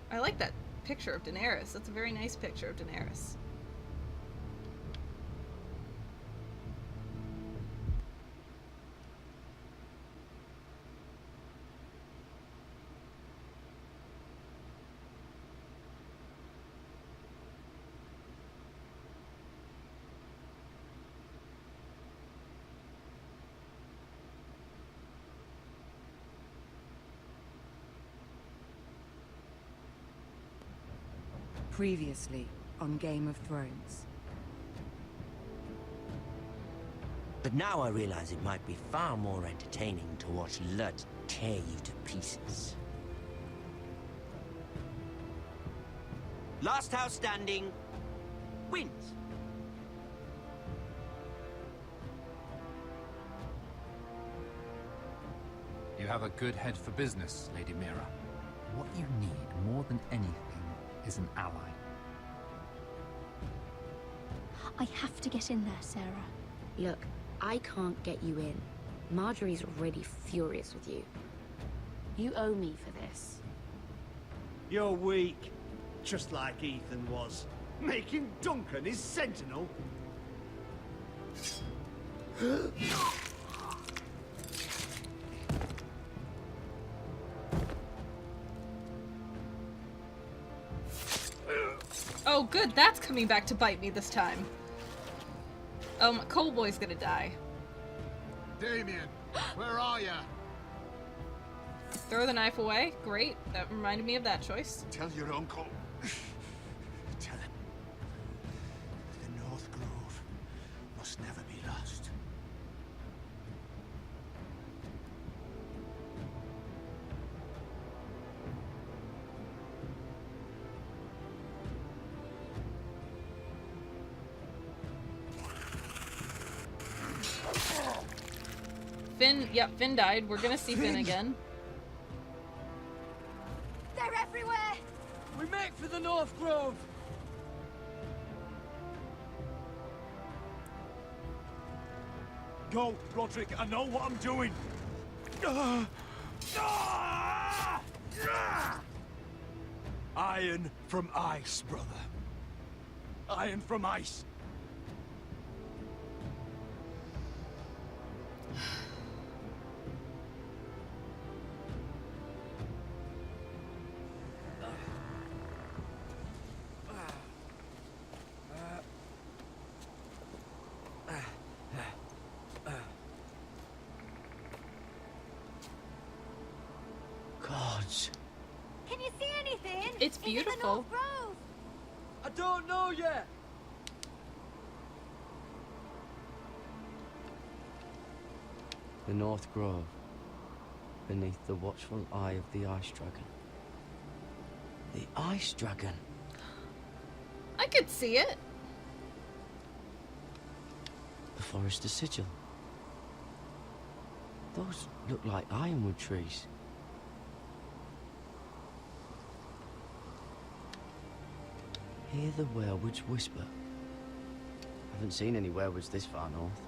I like that picture of Daenerys. That's a very nice picture of Daenerys. Previously on Game of Thrones. But now I realize it might be far more entertaining to watch Lud tear you to pieces. Last house standing wins. You have a good head for business, Lady Mira. What you need more than anything is an ally. I have to get in there, Sarah. Look, I can't get you in. Marjorie's already furious with you. You owe me for this. You're weak. Just like Ethan was. Making Duncan his sentinel. Oh, good. That's coming back to bite me this time. Coalboy's gonna die. Damien, where are ya? Throw the knife away. Great. That reminded me of that choice. Tell your uncle. Tell him. The North Grove must never be lost. Finn died. We're gonna see Finn again. They're everywhere! We make for the North Grove! Go, Roderick. I know what I'm doing. Iron from ice, brother. Iron from ice. Gods. Can you see anything? It's Is it beautiful. the North Grove? I don't know yet! The North Grove, beneath the watchful eye of the Ice Dragon. The Ice Dragon. I could see it. The Forester Sigil. Those look like ironwood trees. Hear the werewolves whisper. Haven't seen any werewolves this far north.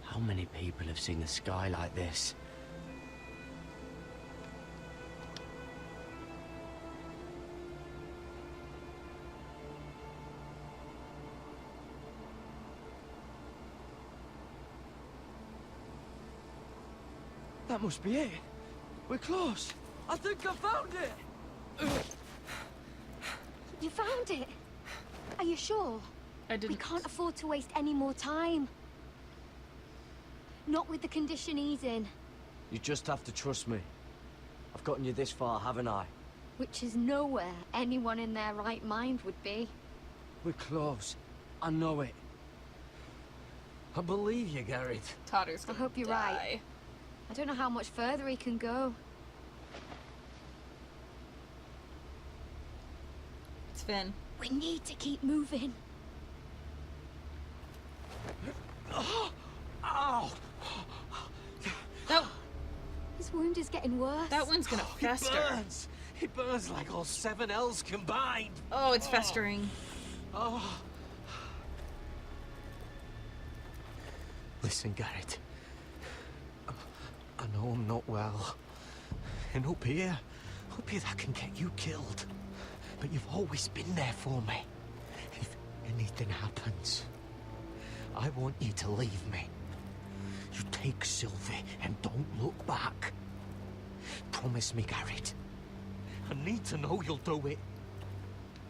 How many people have seen the sky like this? That must be it. We're close. I think I found it! You found it? Are you sure? I didn't. We can't afford to waste any more time. Not with the condition he's in. You just have to trust me. I've gotten you this far, haven't I? Which is nowhere anyone in their right mind would be. We're close. I know it. I believe you, Garrett. Totter's I gonna hope you're die. right. I don't know how much further he can go. It's Finn. We need to keep moving. Ow! That His wound is getting worse. that one's gonna fester. burns! It burns like all 7 L's combined! Oh, it's festering. Oh. Listen, Garrett. I know I'm not well. And up here that can get you killed. But you've always been there for me. If anything happens, I want you to leave me. You take Sylvie and don't look back. Promise me, Garrett. I need to know you'll do it.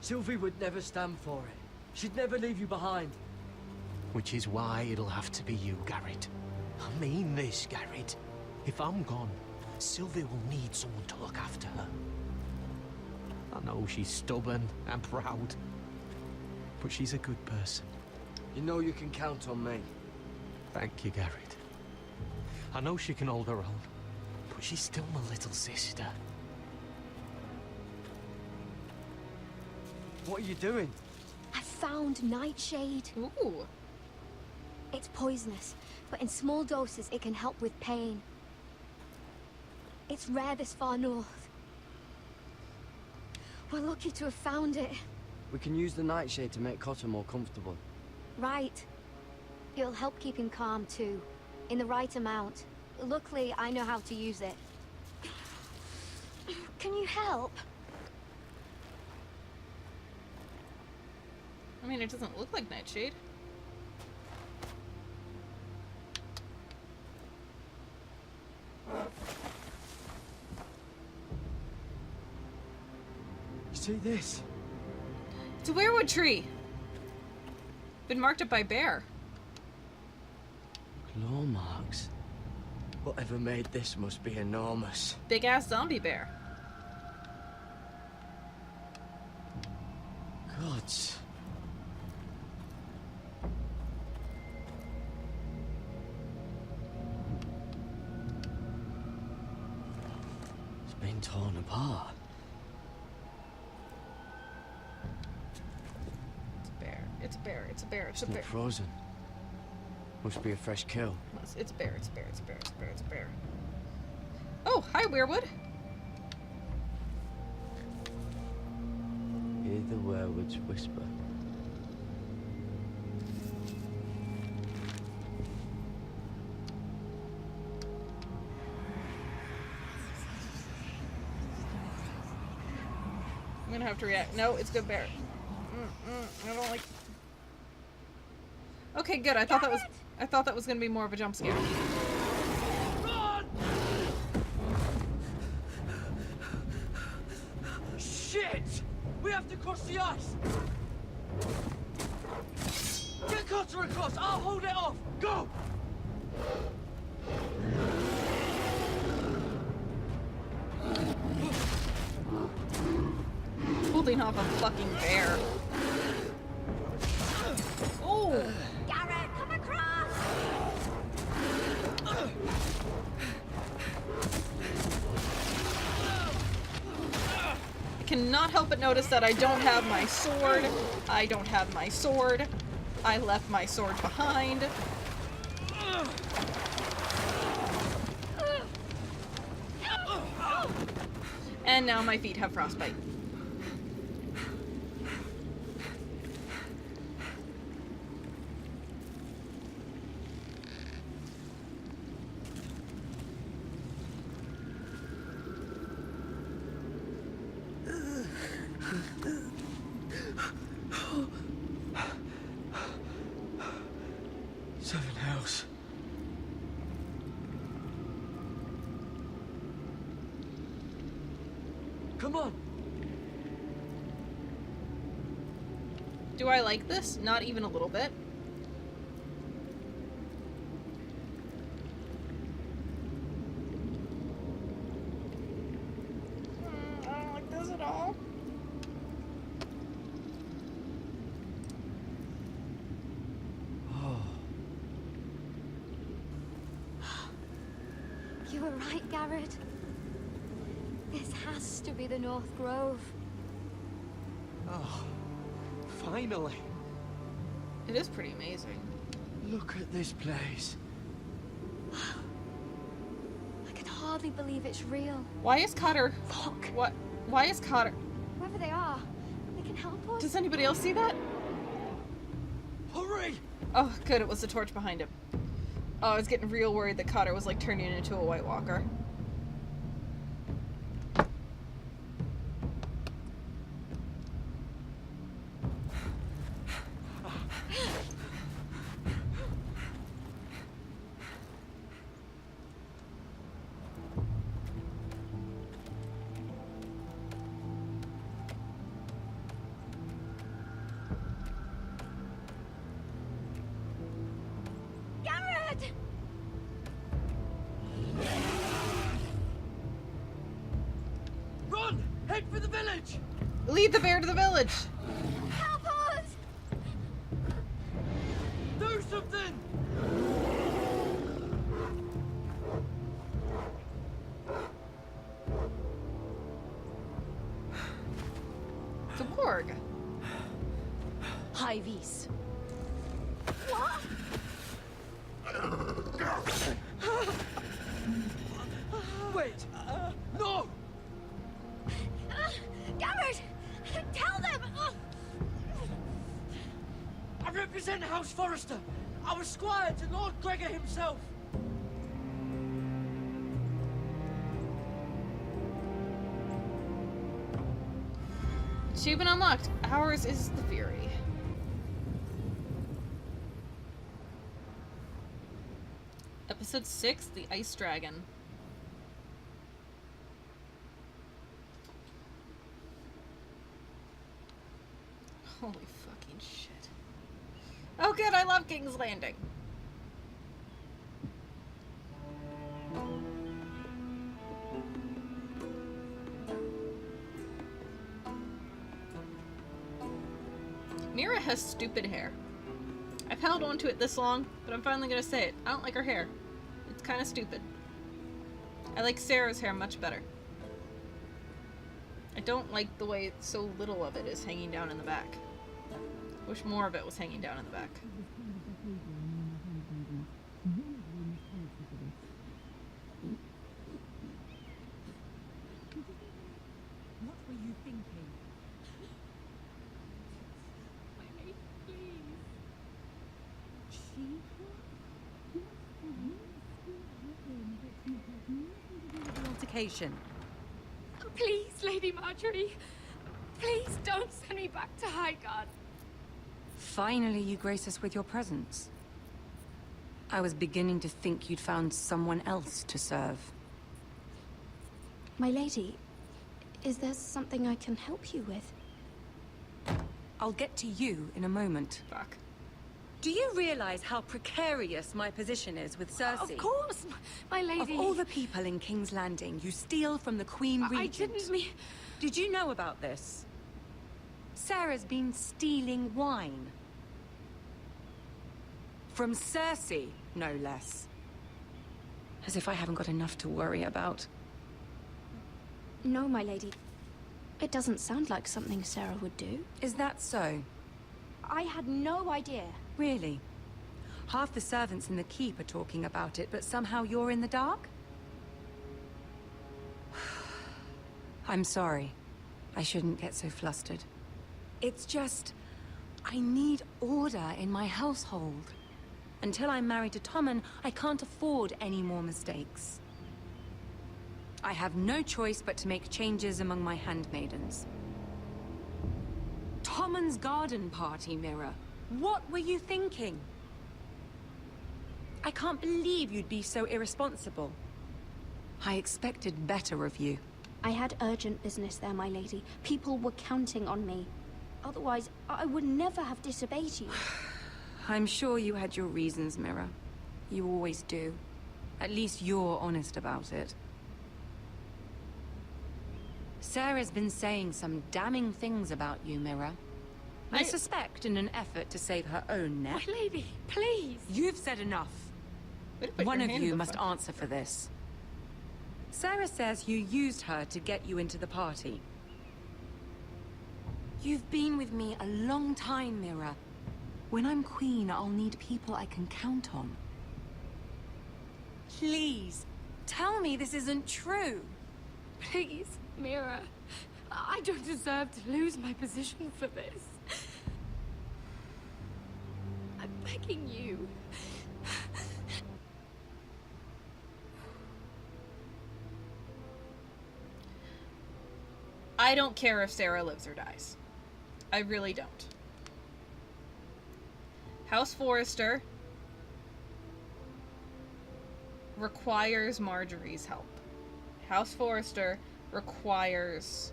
Sylvie would never stand for it. She'd never leave you behind. Which is why it'll have to be you, Garrett. I mean this, Garrett. If I'm gone, Sylvie will need someone to look after her. I know she's stubborn and proud, but she's a good person. You know you can count on me. Thank you, Garrett. I know she can hold her own, but she's still my little sister. What are you doing? I found Nightshade. Ooh. It's poisonous, but in small doses it can help with pain. It's rare this far north. We're lucky to have found it. We can use the nightshade to make Cotter more comfortable. Right. It'll help keep him calm too, in the right amount. Luckily, I know how to use it. Can you help? I mean, it doesn't look like Nightshade. You see this? It's a weirwood tree. Been marked up by bear. Claw marks. Whatever made this must be enormous. Big ass zombie bear. Gods. It's been torn apart. It's a bear. It's a bear. It's a bear. It's a It's bear. not frozen. Must be a fresh kill. It's a bear. It's a bear. It's a bear. It's a bear. It's a bear. Oh, hi, weirwood. Hear the werewood's whisper. I'm gonna have to react. No, it's good bear. I don't like. Okay, good. I thought that was gonna be more of a jump scare. Shit! We have to cross the ice! Get Cotter across! I'll hold it off! Go! Holding off a fucking bear. Oh! Garrett, come across! I cannot help but notice that I don't have my sword. I don't have my sword. I left my sword behind. And now my feet have frostbite. Seven Hells. Come on! Do I like this? Not even a little bit. I don't like this at all. You were right, Garrett. This has to be the North Grove. Oh, finally. It is pretty amazing. Look at this place. I can hardly believe it's real. Why is Cotter? Look, What? Why is Cotter? whoever they are, they can help us. Does anybody else see that? Hurry! Oh, good. It was the torch behind him. Oh, I was getting real worried that Cotter was like turning into a White Walker. Garrett! Run! Head for the village! Lead the bear to the village! Help us! Do something! It's a morgue. High vis. What? Wait! No! Garrett! Tell them! I represent House Forrester. I was squire to Lord Gregor himself. Achievement unlocked. Ours is the Fury. Episode 6, The Ice Dragon. Holy fucking shit. Oh good, I love King's Landing. Mira has stupid hair. I've held on to it this long, but I'm finally gonna say it. I don't like her hair. It's kind of stupid. I like Sarah's hair much better. I don't like the way so little of it is hanging down in the back. Wish more of it was hanging down in the back. What were you thinking? Altercation. Please, Lady Marjorie. Please don't send me back to Highgarden. Finally, you grace us with your presence. I was beginning to think you'd found someone else to serve. My lady, is there something I can help you with? I'll get to you in a moment. Fuck. Do you realize how precarious my position is with Cersei? Of course, my lady. Of all the people in King's Landing, you steal from the Queen Regent. I didn't mean... Did you know about this? Sarah's been stealing wine. From Cersei, no less. As if I haven't got enough to worry about. No, my lady. It doesn't sound like something Sarah would do. Is that so? I had no idea. Really? Half the servants in the keep are talking about it, but somehow you're in the dark? I'm sorry. I shouldn't get so flustered. It's just... I need order in my household. Until I'm married to Tommen, I can't afford any more mistakes. I have no choice but to make changes among my handmaidens. Tommen's garden party, Mira. What were you thinking? I can't believe you'd be so irresponsible. I expected better of you. I had urgent business there, my lady. People were counting on me. Otherwise, I would never have disobeyed you. I'm sure you had your reasons, Mira. You always do. At least you're honest about it. Sarah's been saying some damning things about you, Mira. I suspect in an effort to save her own neck. My lady, please. You've said enough. One of you must answer for this. Sarah says you used her to get you into the party. You've been with me a long time, Mira. When I'm queen, I'll need people I can count on. Please, tell me this isn't true. Please, Mira. I don't deserve to lose my position for this. I'm begging you. I don't care if Sarah lives or dies. I really don't. House Forrester requires Marjorie's help. House Forrester requires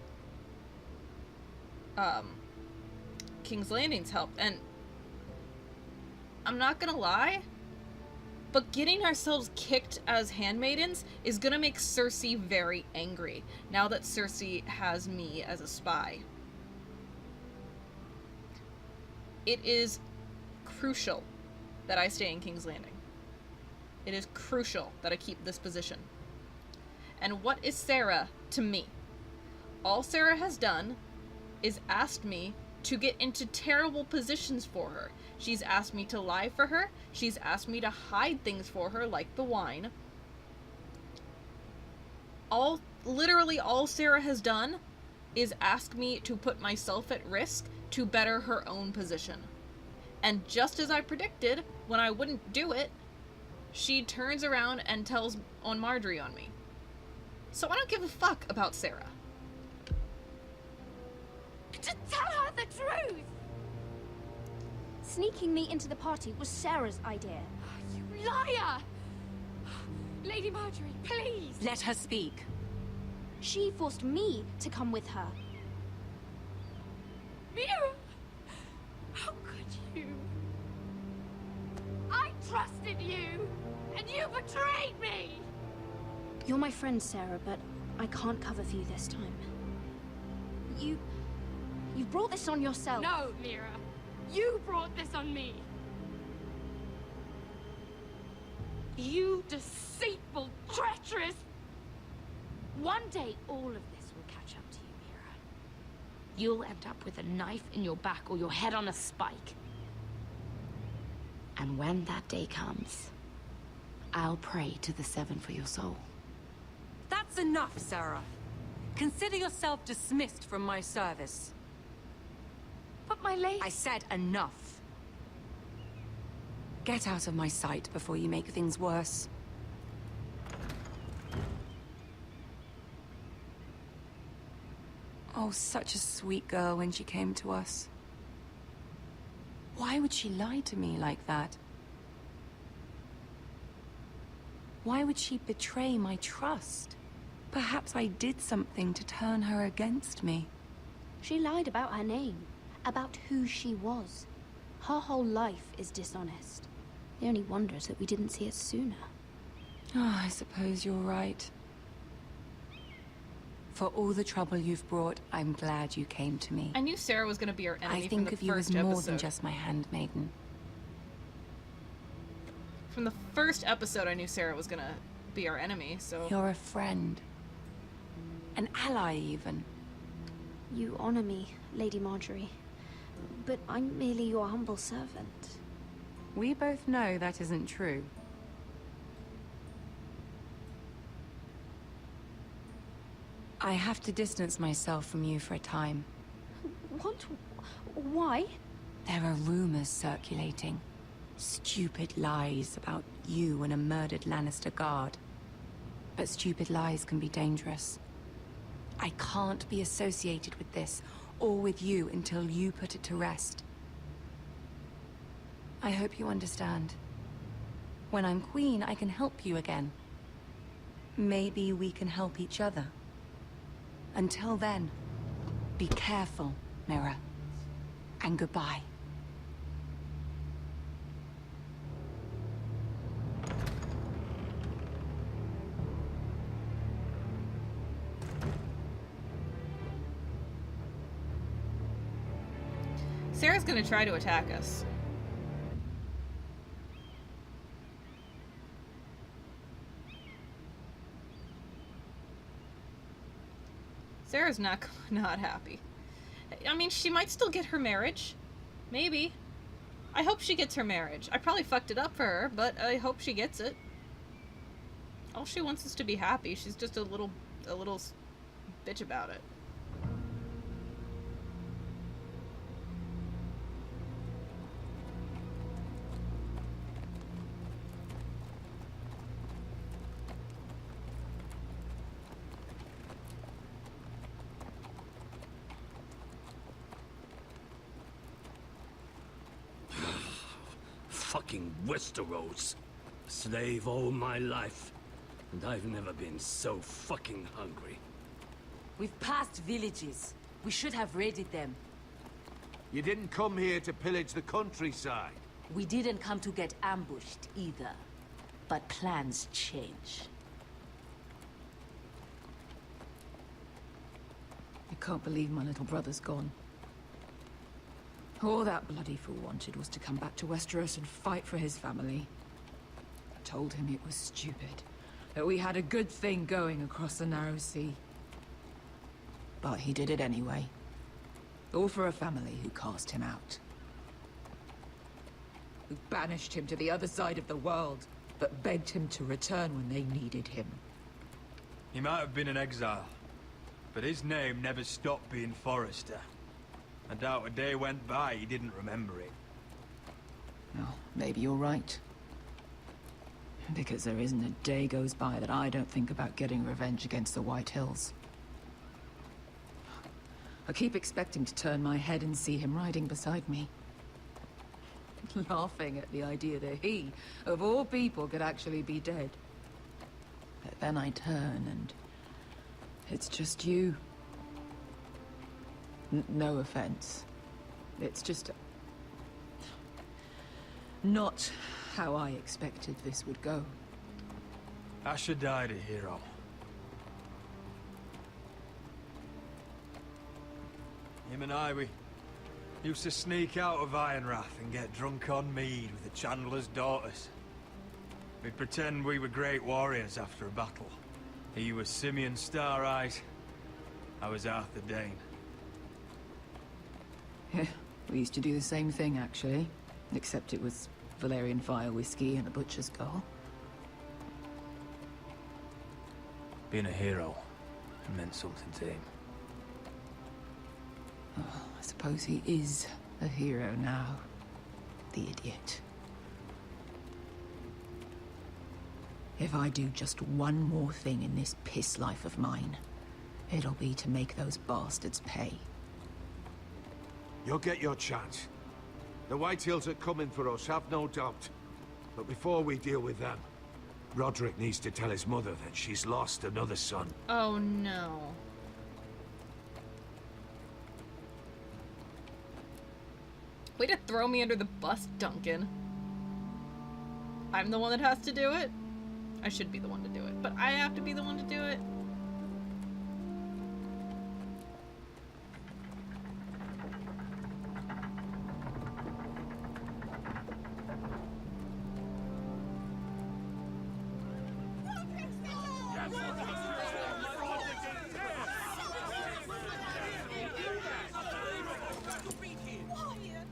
King's Landing's help. And I'm not gonna lie, but getting ourselves kicked as handmaidens is gonna make Cersei very angry, now that Cersei has me as a spy. It is crucial that I stay in King's Landing. It is crucial that I keep this position. And what is Sarah to me? All Sarah has done is asked me to get into terrible positions for her. She's asked me to lie for her. She's asked me to hide things for her, like the wine. Literally all Sarah has done is ask me to put myself at risk to better her own position. And just as I predicted, when I wouldn't do it, she turns around and tells on Marjorie on me. So I don't give a fuck about Sarah. Just tell her the truth! Sneaking me into the party was Sarah's idea. You liar! Lady Marjorie, please! Let her speak. She forced me to come with her. Mira! How could you? I trusted you, and you betrayed me! You're my friend, Sarah, but I can't cover for you this time. You brought this on yourself. No, Mira. You brought this on me. You deceitful, treacherous... One day, all of this will catch up to you, Mira. You'll end up with a knife in your back or your head on a spike. And when that day comes, I'll pray to the Seven for your soul. That's enough, Sarah. Consider yourself dismissed from my service. But my lady... I said enough. Get out of my sight before you make things worse. Oh, such a sweet girl when she came to us. Why would she lie to me like that? Why would she betray my trust? Perhaps I did something to turn her against me. She lied about her name, about who she was. Her whole life is dishonest. The only wonder is that we didn't see it sooner. Oh, I suppose you're right. For all the trouble you've brought, I'm glad you came to me. I knew Sarah was going to be our enemy. I think from of the you as first more episode. than just my handmaiden. From the first episode, I knew Sarah was going to be our enemy, so... You're a friend. An ally, even. You honor me, Lady Marjorie. But I'm merely your humble servant. We both know that isn't true. I have to distance myself from you for a time. What? Why? There are rumors circulating. Stupid lies about you and a murdered Lannister guard. But stupid lies can be dangerous. I can't be associated with this, or with you, until you put it to rest. I hope you understand. When I'm queen, I can help you again. Maybe we can help each other. Until then, be careful, Mira. And goodbye. Sarah's gonna try to attack us. Sarah's not happy. I mean, she might still get her marriage. Maybe. I hope she gets her marriage. I probably fucked it up for her, but I hope she gets it. All she wants is to be happy. She's just a little bitch about it. fucking Westeros. Slave all my life, and I've never been so fucking hungry. We've passed villages. We should have raided them. You didn't come here to pillage the countryside. We didn't come to get ambushed either. But plans change. I can't believe my little brother's gone. All that bloody fool wanted was to come back to Westeros and fight for his family. I told him it was stupid, that we had a good thing going across the narrow sea. But he did it anyway. All for a family who cast him out. Who banished him to the other side of the world, but begged him to return when they needed him. He might have been an exile, but his name never stopped being Forrester. I doubt a day went by he didn't remember it. Oh, maybe you're right. Because there isn't a day goes by that I don't think about getting revenge against the Whitehills. I keep expecting to turn my head and see him riding beside me. Laughing at the idea that he, of all people, could actually be dead. But then I turn and it's just you. No offense. It's just not how I expected this would go. Asher died a hero. Him and I, we used to sneak out of Ironrath and get drunk on mead with the Chandler's daughters. We'd pretend we were great warriors after a battle. He was Simeon Star-Eyes. I was Arthur Dane. Yeah, we used to do the same thing, actually. Except it was Valerian fire whiskey and a butcher's girl. Being a hero meant something to him. Oh, I suppose he is a hero now. The idiot. If I do just one more thing in this piss life of mine, it'll be to make those bastards pay. You'll get your chance. The Whitehills are coming for us, have no doubt. But before we deal with them, Roderick needs to tell his mother that she's lost another son. Oh no. Way to throw me under the bus, Duncan. I'm the one that has to do it? I should be the one to do it, but I have to be the one to do it?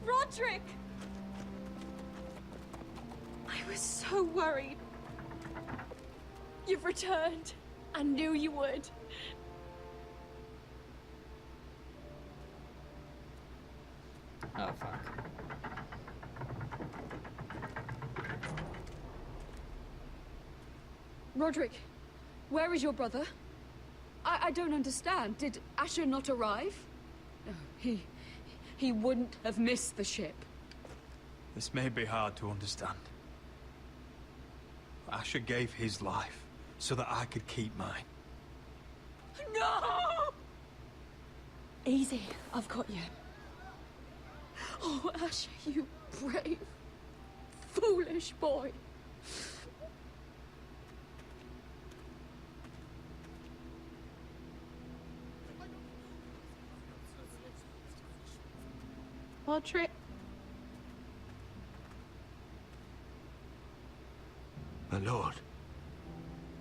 Roderick! I was so worried. You've returned. I knew you would. Oh, fuck. Roderick, where is your brother? I don't understand. Did Asher not arrive? No, he wouldn't have missed the ship. This may be hard to understand. Asher gave his life so that I could keep mine. No! Easy, I've got you. Oh, Asher, you brave, foolish boy. Roderick. My lord,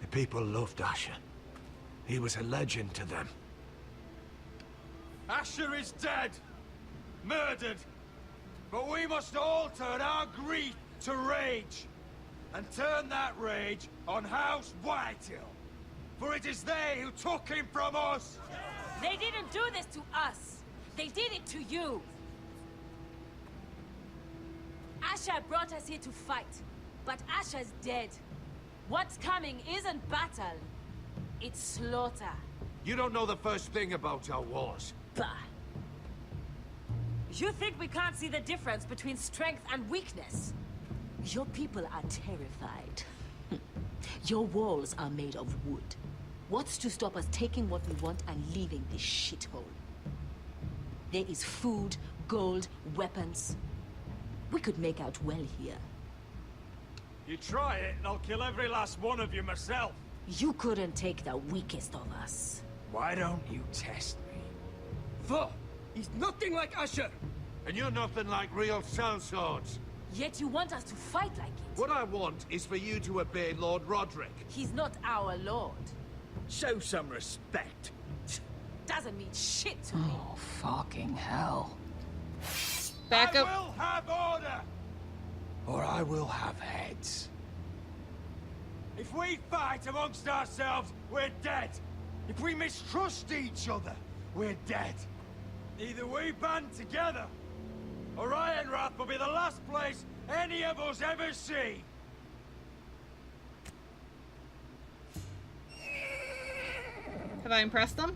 the people loved Asher. He was a legend to them. Asher is dead! Murdered! But we must all turn our grief to rage! And turn that rage on House Whitehill! For it is they who took him from us! They didn't do this to us! They did it to you! Asher brought us here to fight, but Asher's dead. What's coming isn't battle, it's slaughter. You don't know the first thing about our wars. Bah! You think we can't see the difference between strength and weakness? Your people are terrified. Your walls are made of wood. What's to stop us taking what we want and leaving this shithole? There is food, gold, weapons. We could make out well here. You try it, and I'll kill every last one of you myself. You couldn't take the weakest of us. Why don't you test me? Fuck! He's nothing like Asher! And you're nothing like real sellswords. Yet you want us to fight like it. What I want is for you to obey Lord Roderick. He's not our lord. Show some respect. Doesn't mean shit to me. Oh, fucking hell. Back up. I will have order! Or I will have heads. If we fight amongst ourselves, we're dead. If we mistrust each other, we're dead. Either we band together, or Ironwrath will be the last place any of us ever see. Have I impressed them?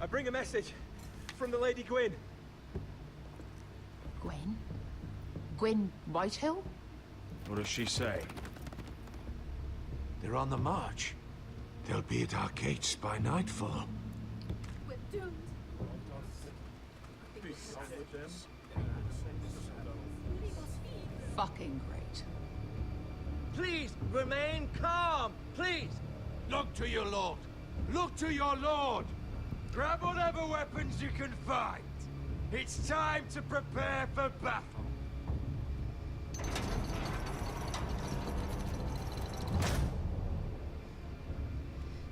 I bring a message from the Lady Gwyn. Gwen? Gwen Whitehill? What does she say? They're on the march. They'll be at our gates by nightfall. We're doomed. Fucking great. Please, remain calm, please! Look to your lord! Look to your lord! Grab whatever weapons you can find. It's time to prepare for battle.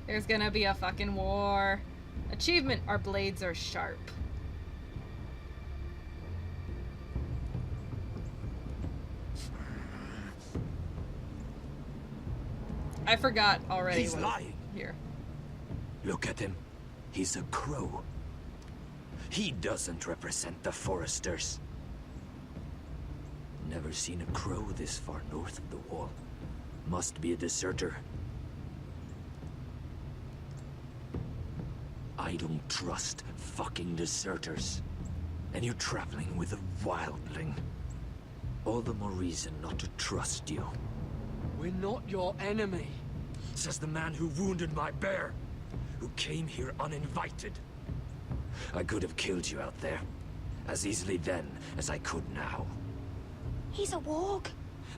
There's gonna be a fucking war. Achievement, our blades are sharp. I forgot already. He's what lying. Here. Look at him. He's a crow. He doesn't represent the Foresters. Never seen a crow this far north of the wall. Must be a deserter. I don't trust fucking deserters. And you're traveling with a wildling. All the more reason not to trust you. We're not your enemy. Says the man who wounded my bear. Who came here uninvited. I could have killed you out there. As easily then as I could now. He's a warg.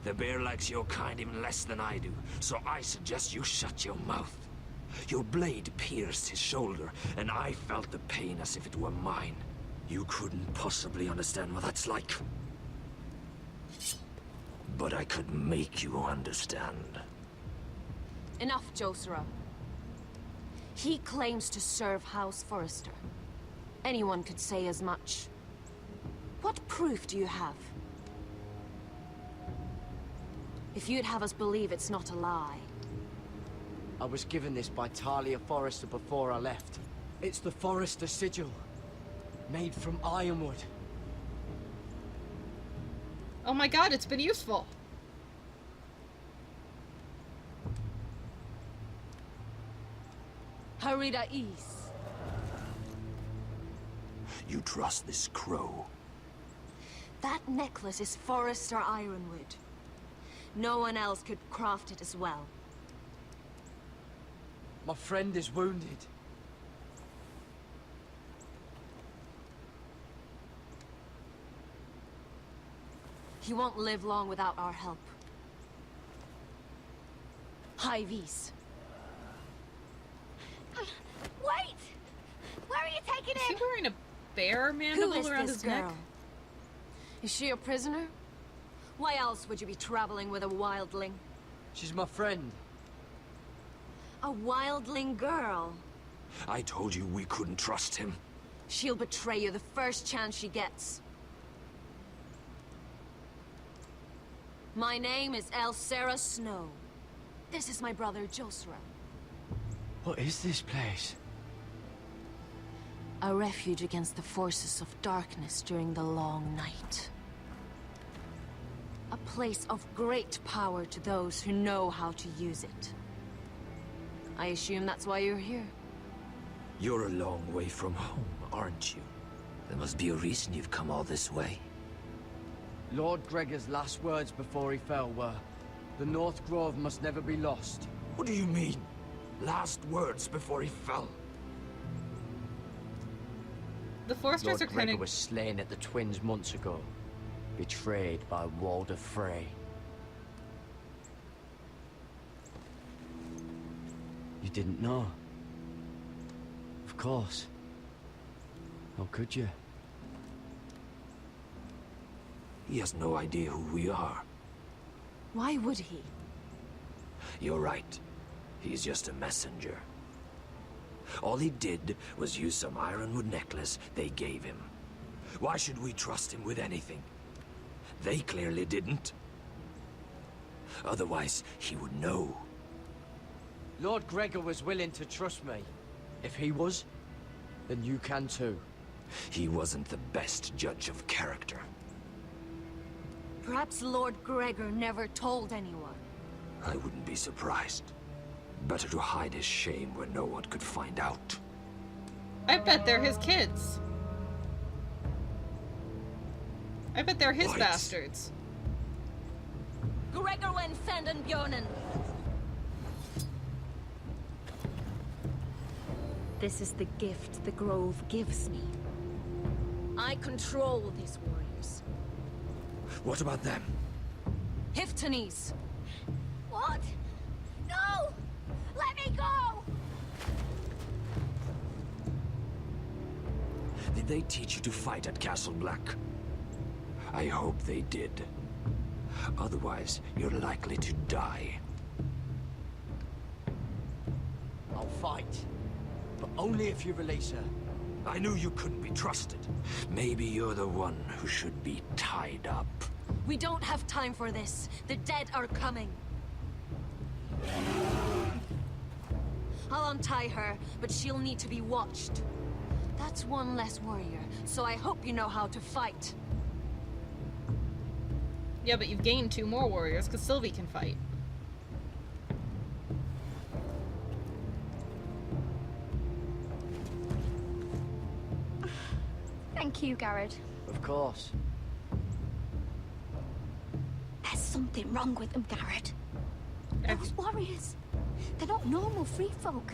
The bear likes your kind even less than I do, so I suggest you shut your mouth. Your blade pierced his shoulder, and I felt the pain as if it were mine. You couldn't possibly understand what that's like. But I could make you understand. Enough, Josera. He claims to serve House Forrester. Anyone could say as much. What proof do you have? If you'd have us believe it's not a lie. I was given this by Talia Forrester before I left. It's the Forrester sigil. Made from ironwood. Oh my god, it's been useful. Harida East. You trust this crow? That necklace is Forrester Ironwood. No one else could craft it as well. My friend is wounded. He won't live long without our help. High Vis. Wait! Where are you taking Is him? he wearing a bear Who mandible is around this his girl? neck? Is she a prisoner? Why else would you be traveling with a wildling? She's my friend. A wildling girl? I told you we couldn't trust him. She'll betray you the first chance she gets. My name is Elsera Snow. This is my brother, Josera. What is this place? A refuge against the forces of darkness during the long night. A place of great power to those who know how to use it. I assume that's why you're here. You're a long way from home, aren't you? There must be a reason you've come all this way. Lord Gregor's last words before he fell were, "The North Grove must never be lost." What do you mean? Last words before he fell? The Foresters Lord are kind Gregor of... was slain at the Twins months ago, betrayed by Walder Frey. You didn't know? Of course. How could you? He has no idea who we are. Why would he? You're right. He's just a messenger. All he did was use some ironwood necklace they gave him. Why should we trust him with anything? They clearly didn't. Otherwise, he would know. Lord Gregor was willing to trust me. If he was, then you can too. He wasn't the best judge of character. Perhaps Lord Gregor never told anyone. I wouldn't be surprised. Better to hide his shame where no one could find out. I bet they're his kids. I bet they're his What? bastards. Gregor wen fenden björnen. This is the gift the Grove gives me. I control these warriors. What about them? Hiftanes. What? No! Let me go! Did they teach you to fight at Castle Black? I hope they did. Otherwise, you're likely to die. I'll fight. But only if you release her. I knew you couldn't be trusted. Maybe you're the one who should be tied up. We don't have time for this. The dead are coming. I'll untie her, but she'll need to be watched. That's one less warrior, so I hope you know how to fight. Yeah, but you've gained 2 more warriors, because Sylvie can fight. Thank you, Garrett. Of course. There's something wrong with them, Garrett. Those warriors, they're not normal free folk.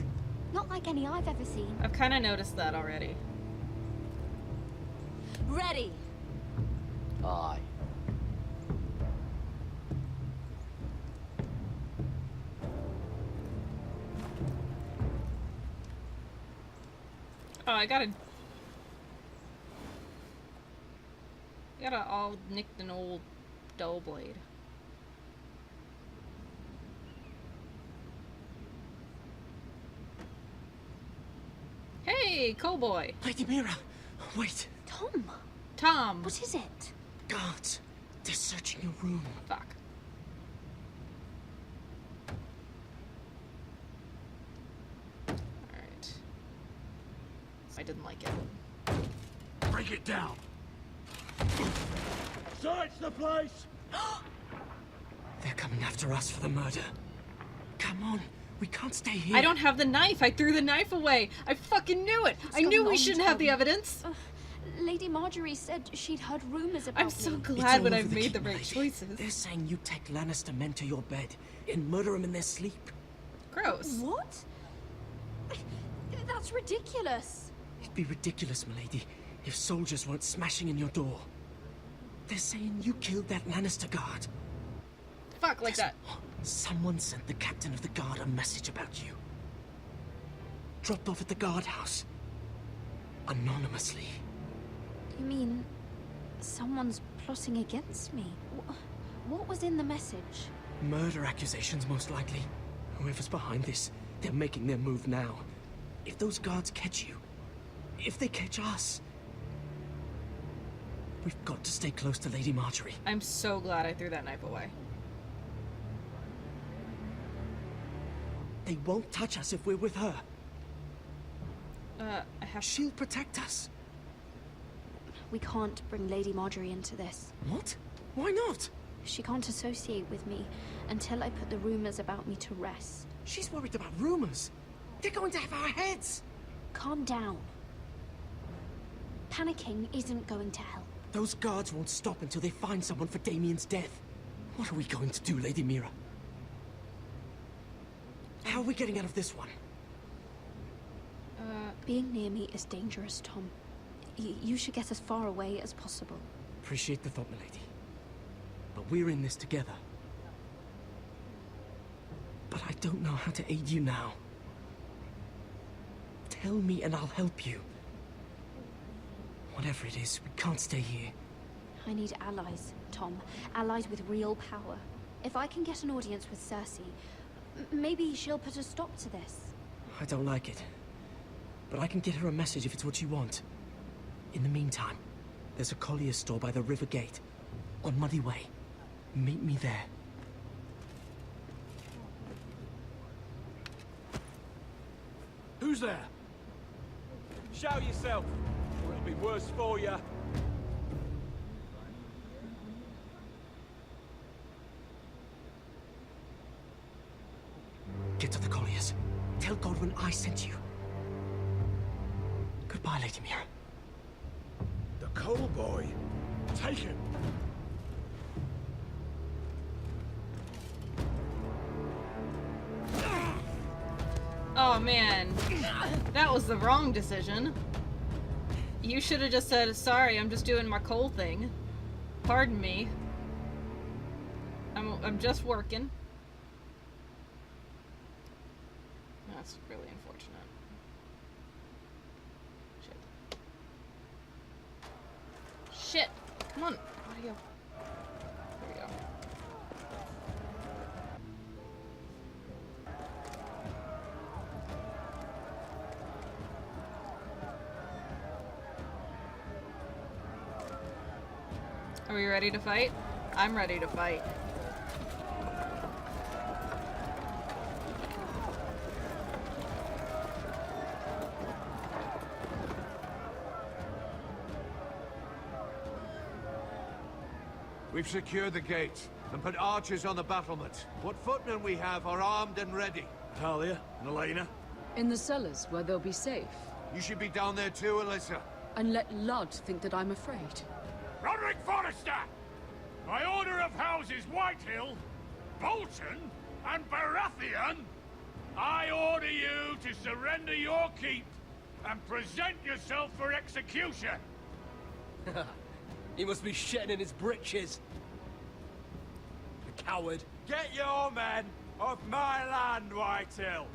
Not like any I've ever seen. I've kind of noticed that already. Ready! Aye. Oh, I gotta all nicked an old dull blade. Hey, Cowboy! Lady Mira, wait. Tom! What is it? Guards. They're searching your room. Fuck. Alright. I didn't like it. Break it down. Search the place! They're coming after us for the murder. Come on, we can't stay here. I don't have the knife! I threw the knife away! I fucking knew it! I knew we shouldn't have the evidence! Lady Marjorie said she'd heard rumors about I'm so me. glad when I've made the right choices. They're saying you take Lannister men to your bed and murder them in their sleep. Gross. What? That's ridiculous. It'd be ridiculous, milady, if soldiers weren't smashing in your door. They're saying you killed that Lannister guard. Fuck, like that. Someone sent the captain of the guard a message about you. Dropped off at the guardhouse. Anonymously. You mean someone's plotting against me? What was in the message? Murder accusations, most likely. Whoever's behind this, they're making their move now. If those guards catch you, if they catch us, we've got to stay close to Lady Marjorie. I'm so glad I threw that knife away. They won't touch us if we're with her. She'll protect us. We can't bring Lady Marjorie into this. What? Why not? She can't associate with me until I put the rumors about me to rest. She's worried about rumors. They're going to have our heads. calm down. Panicking isn't going to help. Those guards won't stop until they find someone for Damien's death. What are we going to do, Lady Mira? How are we getting out of this one? Being near me is dangerous, Tom. You should get as far away as possible. Appreciate the thought, milady. But we're in this together. But I don't know how to aid you now. Tell me and I'll help you. Whatever it is, we can't stay here. I need allies, Tom. Allies with real power. If I can get an audience with Cersei, maybe she'll put a stop to this. I don't like it. But I can get her a message if it's what you want. In the meantime, there's a collier's store by the river gate. On Muddy Way. Meet me there. Who's there? Shout yourself, or it'll be worse for you. Get to the colliers. Tell Godwin I sent you. Goodbye, Lady Mira. The coal boy. Take him. Oh man, that was the wrong decision. You should have just said, sorry, I'm just doing my coal thing. Pardon me. I'm just working. That's really unfortunate. Shit. Come on, audio. There we go. Are we ready to fight? I'm ready to fight. We've secured the gate and put archers on the battlement. What footmen we have are armed and ready. Talia and Elena? In the cellars, where they'll be safe. You should be down there too, Alyssa. And let Ludd think that I'm afraid. Roderick Forrester! By order of houses Whitehill, Bolton, and Baratheon, I order you to surrender your keep and present yourself for execution. He must be shitting in his britches. The coward. Get your men off my land, Whitehill.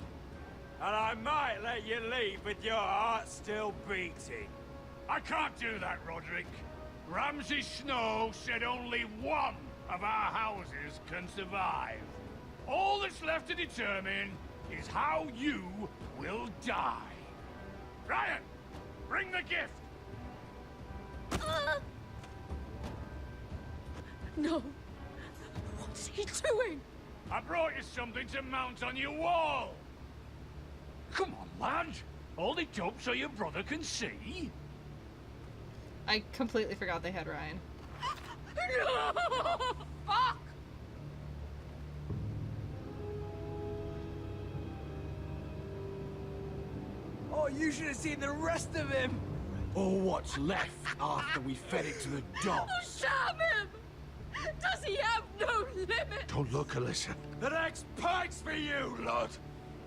And I might let you leave with your heart still beating. I can't do that, Roderick. Ramsay Snow said only one of our houses can survive. All that's left to determine is how you will die. Ryan, bring the gift! No. What's he doing? I brought you something to mount on your wall. Come on, lad. Hold it up so your brother can see. I completely forgot they had Ryan. No! Fuck! Oh, you should have seen the rest of him! Or what's left after we fed it to the dogs. Damn him! Does he have no limit? Don't look, Alyssa. The next pike's for you, Lud.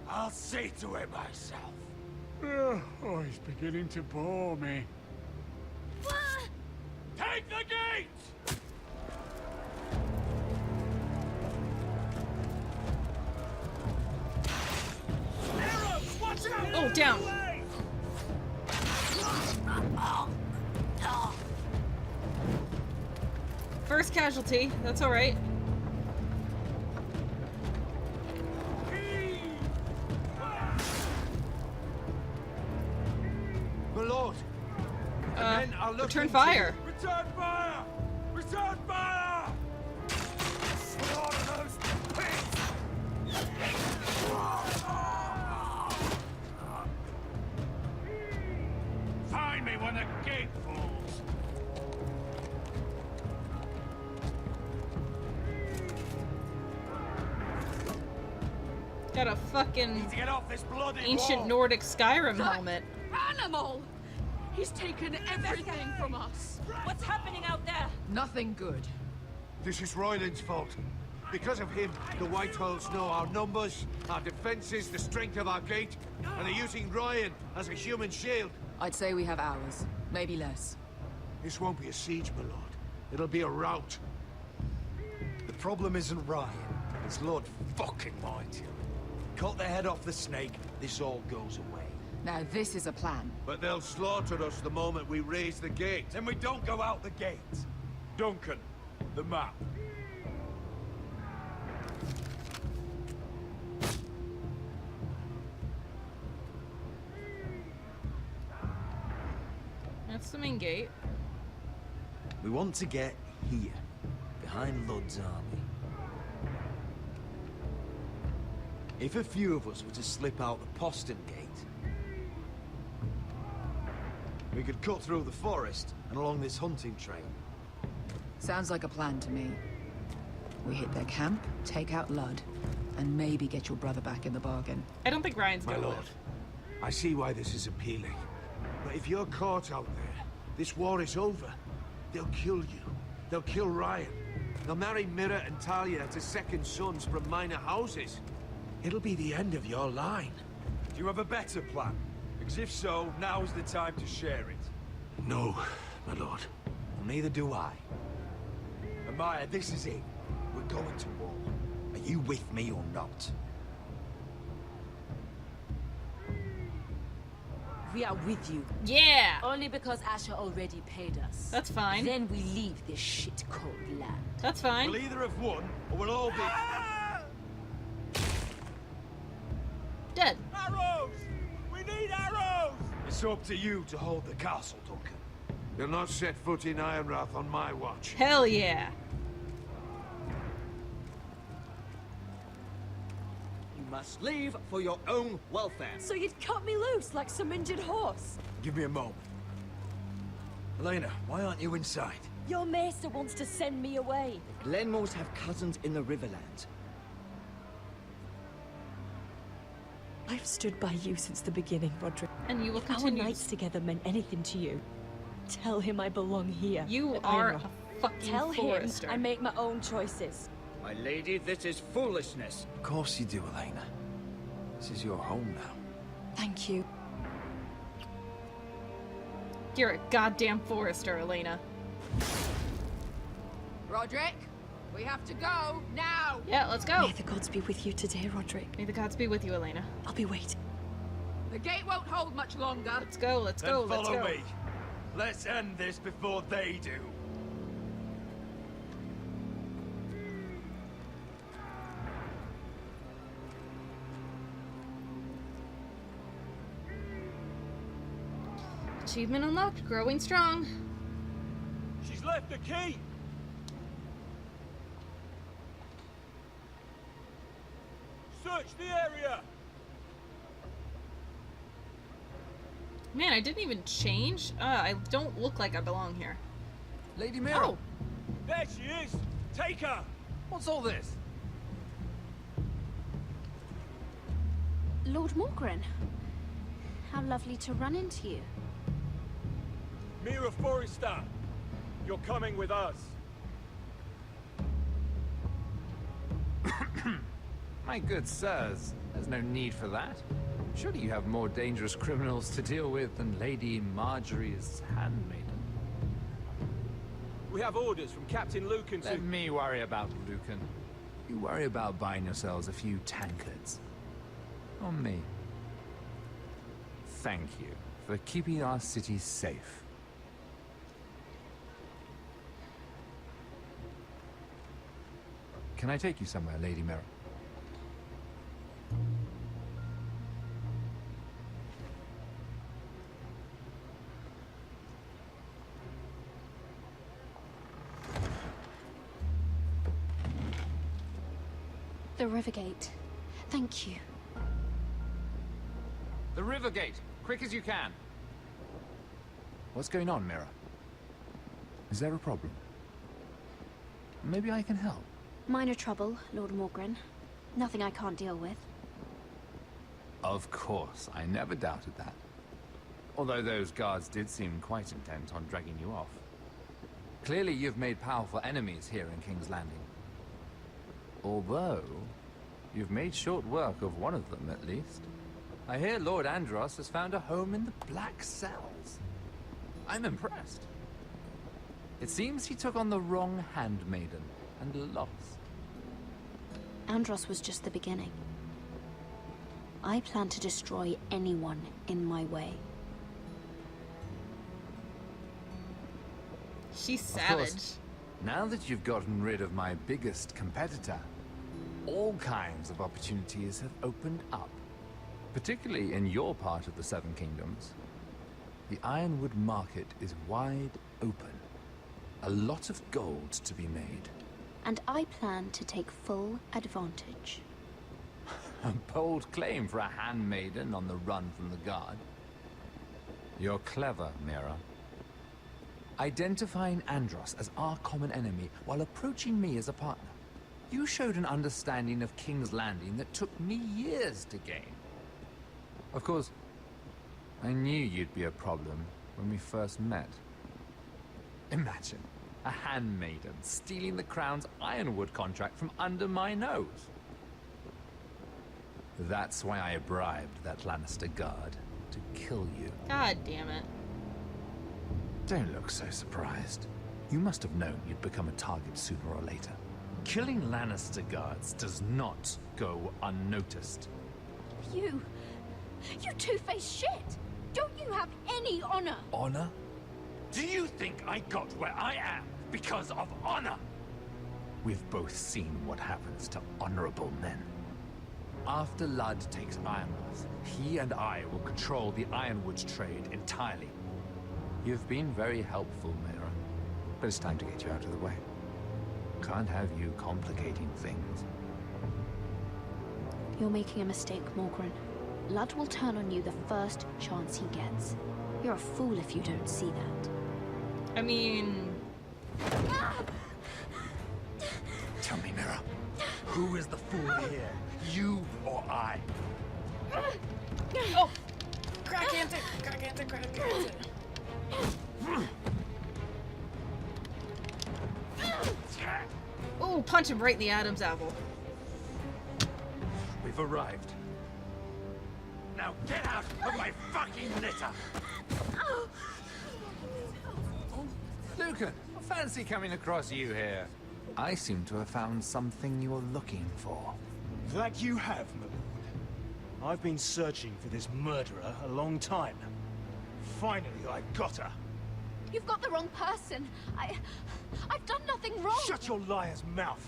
I'll see to it myself. Oh, he's beginning to bore me. Take the gate! Arrows, watch out! Oh, down. First casualty, that's alright. My lord. The men are looking Return fire. Return fire! Return fire! Lord of those pigs! Find me when the gate falls. Got a fucking Need to get off this bloody ancient wall. Nordic Skyrim helmet. animal! He's taken everything from us. What's happening out there? Nothing good. This is Royland's fault. Because of him, the Whitehills know our numbers, our defenses, the strength of our gate, and they're using Ryan as a human shield. I'd say we have hours, maybe less. This won't be a siege, my lord. It'll be a rout. The problem isn't Ryan. It's Lord fucking Whitehill. Cut the head off the snake, this all goes away. Now this is a plan. But they'll slaughter us the moment we raise the gate. Then we don't go out the gate. Duncan, the map. That's the main gate. We want to get here, behind Ludd's army. If a few of us were to slip out the postern gate, we could cut through the forest and along this hunting trail. Sounds like a plan to me. We hit their camp, take out Ludd, and maybe get your brother back in the bargain. I don't think Ryan's My gonna lord, live. I see why this is appealing. But if you're caught out there, this war is over. They'll kill you. They'll kill Ryan. They'll marry Mira and Talia to second sons from minor houses. It'll be the end of your line. Do you have a better plan? Because if so, now's the time to share it. No, my lord. Well, neither do I. Amaya, this is it. We're going to war. Are you with me or not? We are with you. Yeah! Only because Asher already paid us. That's fine. Then we leave this shit-cold land. That's fine. We'll either have won, or we'll all be... Dead. Arrows! We need arrows! It's up to you to hold the castle, Duncan. You'll not set foot in Ironrath on my watch. Hell yeah. You must leave for your own welfare. So you'd cut me loose like some injured horse? Give me a moment. Elena, why aren't you inside? Your maester wants to send me away. The Glenmores have cousins in the Riverlands. I've stood by you since the beginning, Roderick. And you will If our continue. nights together meant anything to you, tell him I belong here. You at are Ironrath. a fucking Tell forester. him I make my own choices. My lady, this is foolishness. Of course you do, Elena. This is your home now. Thank you. You're a goddamn forester, Elena. Roderick, we have to go now. Yeah, let's go. May the gods be with you today, Roderick. May the gods be with you, Elena. I'll be waiting. The gate won't hold much longer. Let's go, let's Then go, let's follow go. me. Let's end this before they do. Achievement unlocked, growing strong. She's left the key. Search the area. Man, I didn't even change. I don't look like I belong here. Lady Mira, Oh, There she is. Take her. what's all this? Lord Morgren, how lovely to run into you. Mira Forrester, you're coming with us. My good sirs, there's no need for that. Surely you have more dangerous criminals to deal with than Lady Marjorie's handmaiden. We have orders from Captain Lucan to... Let me worry about Lucan. You worry about buying yourselves a few tankards. On me. Thank you for keeping our city safe. Can I take you somewhere, Lady Mira? The Rivergate. Thank you. The river gate! Quick as you can! What's going on, Mira? Is there a problem? Maybe I can help. Minor trouble, Lord Morgren. Nothing I can't deal with. Of course, I never doubted that. Although those guards did seem quite intent on dragging you off. Clearly you've made powerful enemies here in King's Landing. Although, you've made short work of one of them, at least. I hear Lord Andros has found a home in the Black Cells. I'm impressed. It seems he took on the wrong handmaiden and lost. Andros was just the beginning. I plan to destroy anyone in my way. She's Of savage. course, now that you've gotten rid of my biggest competitor, all kinds of opportunities have opened up. Particularly in your part of the Seven Kingdoms. The Ironwood market is wide open. A lot of gold to be made. And I plan to take full advantage. A bold claim for a handmaiden on the run from the guard. You're clever, Mira. Identifying Andros as our common enemy while approaching me as a partner. You showed an understanding of King's Landing that took me years to gain. Of course, I knew you'd be a problem when we first met. Imagine a handmaiden stealing the Crown's Ironwood contract from under my nose. That's why I bribed that Lannister guard to kill you. God damn it. Don't look so surprised. You must have known you'd become a target sooner or later. Killing Lannister guards does not go unnoticed. You two-faced shit! Don't you have any honor? Honor? Do you think I got where I am because of honor? We've both seen what happens to honorable men. After Ludd takes Ironworth, he and I will control the Ironwood trade entirely. You've been very helpful, Mira, but it's time to get you out of the way. Can't have you complicating things. You're making a mistake, Morgryn. Ludd will turn on you the first chance he gets. You're a fool if you don't see that. I mean... Tell me, Mira, who is the fool here? You or I? Oh! Crack answer! Crack answer! Crack answer! Oh, punch him right in the Adam's apple. We've arrived. Now get out of my fucking litter! Lucan, fancy coming across you here. I seem to have found something you're looking for. That you have, my lord. I've been searching for this murderer a long time. Finally, I got her. You've got the wrong person. I've done nothing wrong. Shut your liar's mouth.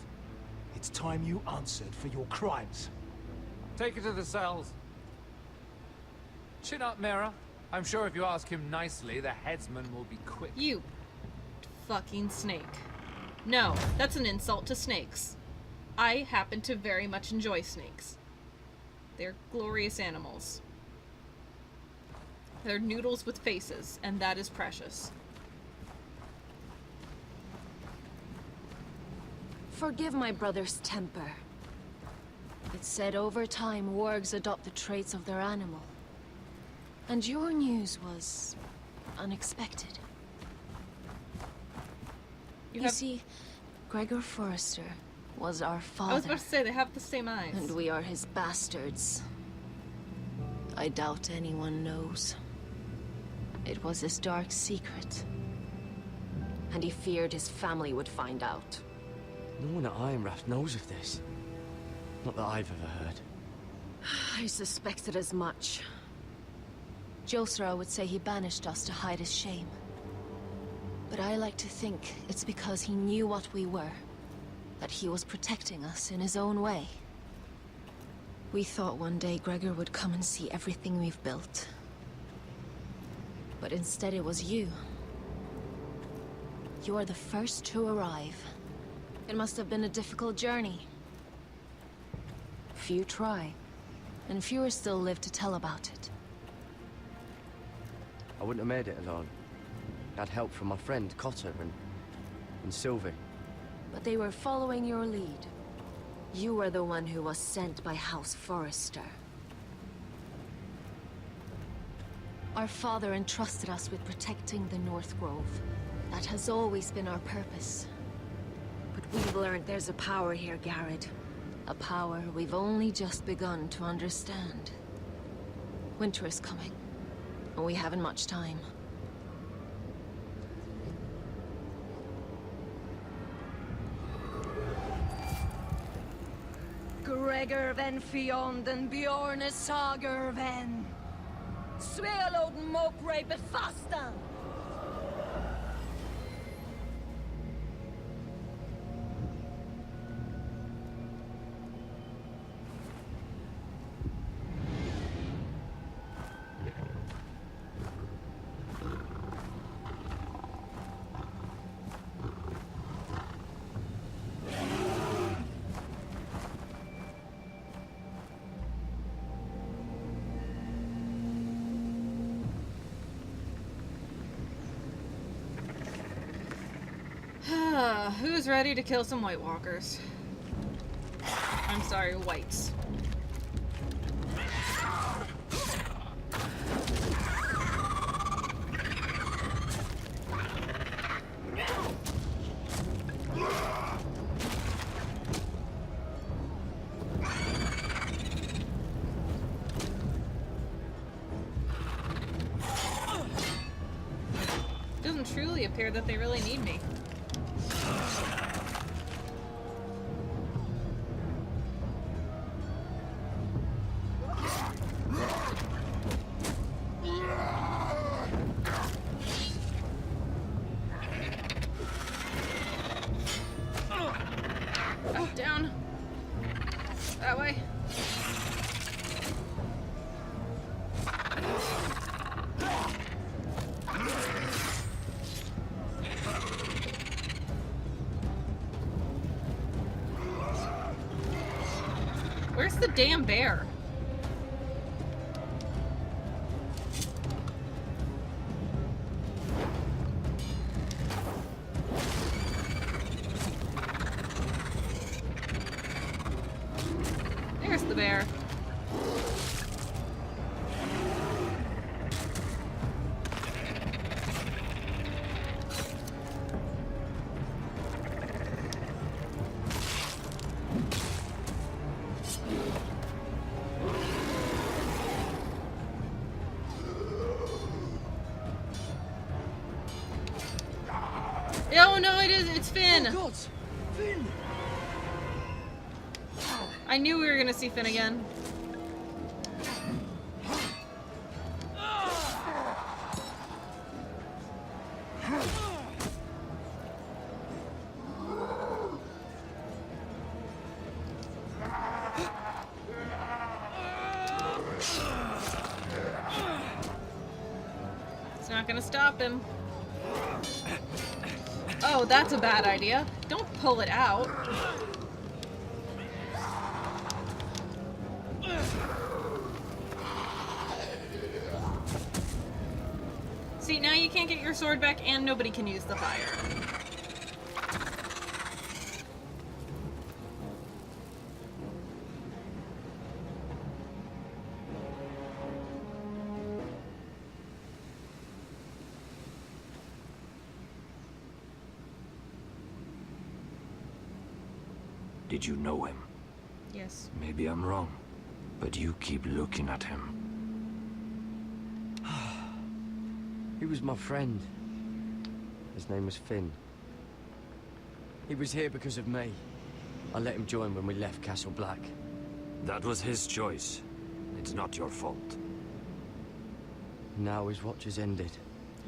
It's time you answered for your crimes. Take her to the cells. Chin up, Mira. I'm sure if you ask him nicely, the headsman will be quick. You fucking snake. No, that's an insult to snakes. I happen to very much enjoy snakes. They're glorious animals. They're noodles with faces, and that is precious. Forgive my brother's temper. It's said over time wargs adopt the traits of their animal. And your news was unexpected. You see, Gregor Forrester was our father. I was about to say, they have the same eyes. And we are his bastards. I doubt anyone knows. It was his dark secret. And he feared his family would find out. No one at Ironrath knows of this. Not that I've ever heard. I suspected as much. Josra would say he banished us to hide his shame. But I like to think it's because he knew what we were. That he was protecting us in his own way. We thought one day Gregor would come and see everything we've built. But instead it was you. You are the first to arrive. It must have been a difficult journey. Few try, and fewer still live to tell about it. I wouldn't have made it alone. I had help from my friend Cotter and Sylvie. But they were following your lead. You were the one who was sent by House Forrester. Our father entrusted us with protecting the North Grove. That has always been our purpose. But we've learned there's a power here, Garrett. A power we've only just begun to understand. Winter is coming, and we haven't much time. Gregor ven fionden Bjorne sager ven. Sveloden mokre befastan. Who's ready to kill some White Walkers? I'm sorry, whites. It doesn't truly appear that they really need me. Down. That way. Where's the damn bear? There's the bear. Oh no, it's Finn! Oh God! Finn! I knew we were gonna see Finn again. It's not gonna stop him. Oh, that's a bad idea. Don't pull it out. See, now you can't get your sword back and nobody can use the fire. Did you know him? Yes. Maybe I'm wrong, but you keep looking at him. He was my friend. His name was Finn. He was here because of me. I let him join when we left Castle Black. That was his choice. It's not your fault. Now his watch has ended.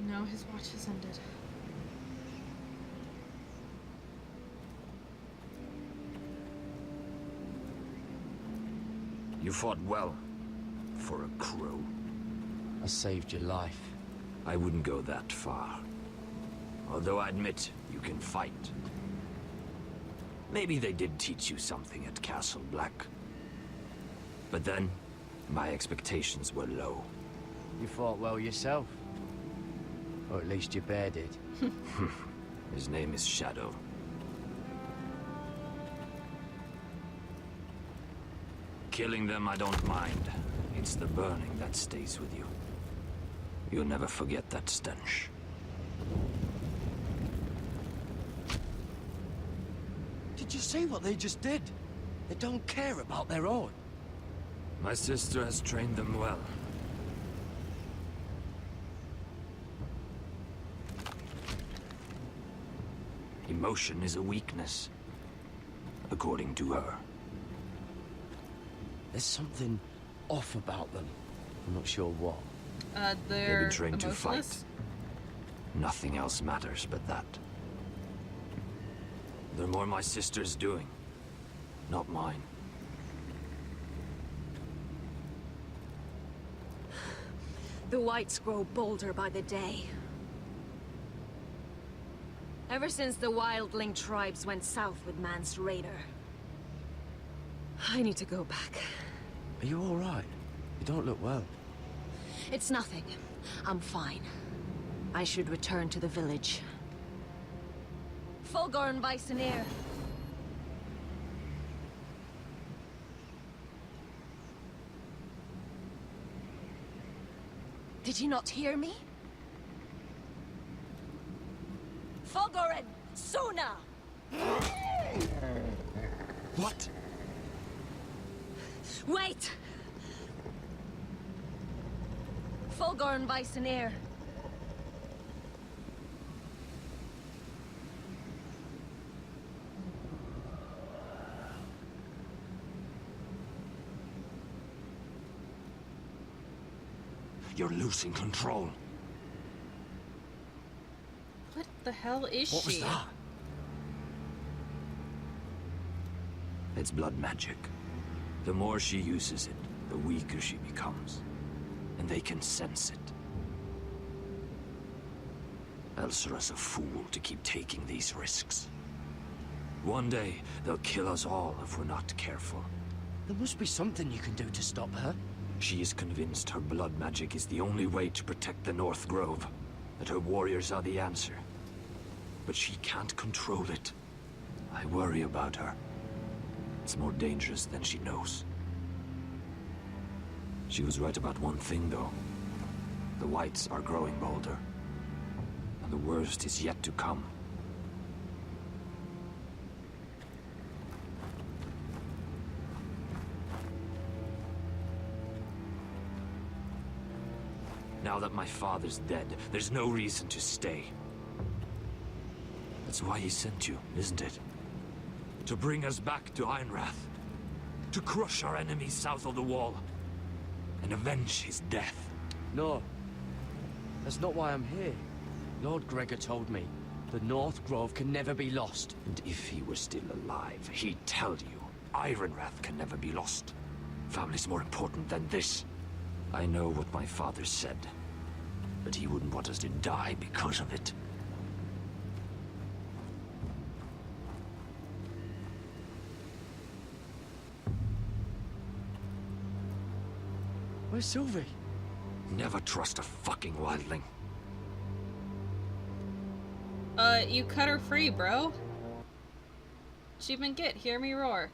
Now his watch has ended. You fought well. For a crow. I saved your life. I wouldn't go that far. Although I admit, you can fight. Maybe they did teach you something at Castle Black. But then, my expectations were low. You fought well yourself. Or at least your bear did. His name is Shadow. Killing them I don't mind. It's the burning that stays with you. You'll never forget that stench. Did you see what they just did? They don't care about their own. My sister has trained them well. Emotion is a weakness, according to her. There's something off about them. I'm not sure what. They've They're been trained to fight. emotionless? Nothing else matters but that. They're more my sister's doing, not mine. The Whites grow bolder by the day. Ever since the wildling tribes went south with Mance Raider. I need to go back. Are you all right? You don't look well. It's nothing. I'm fine. I should return to the village. Fulgorn Vysenir. Did you not hear me? Fulgorn! Suna! What? Wait! Fulgorn Vysenir. You're losing control. What the hell is What was she? that? It's blood magic. The more she uses it, the weaker she becomes. And they can sense it. Elsera's a fool to keep taking these risks. One day, they'll kill us all if we're not careful. There must be something you can do to stop her. She is convinced her blood magic is the only way to protect the North Grove, that her warriors are the answer. But she can't control it. I worry about her. It's more dangerous than she knows. She was right about one thing, though. The Whites are growing bolder. And the worst is yet to come. Now that my father's dead, there's no reason to stay. That's why he sent you, isn't it? To bring us back to Ironrath. To crush our enemies south of the wall. And avenge his death. No. That's not why I'm here. Lord Gregor told me the North Grove can never be lost. And if he were still alive, he'd tell you Ironrath can never be lost. Family's more important than this. I know what my father said, but he wouldn't want us to die because of it. Where's Sylvie? Never trust a fucking wildling. You cut her free, bro. Achievement get, hear me roar.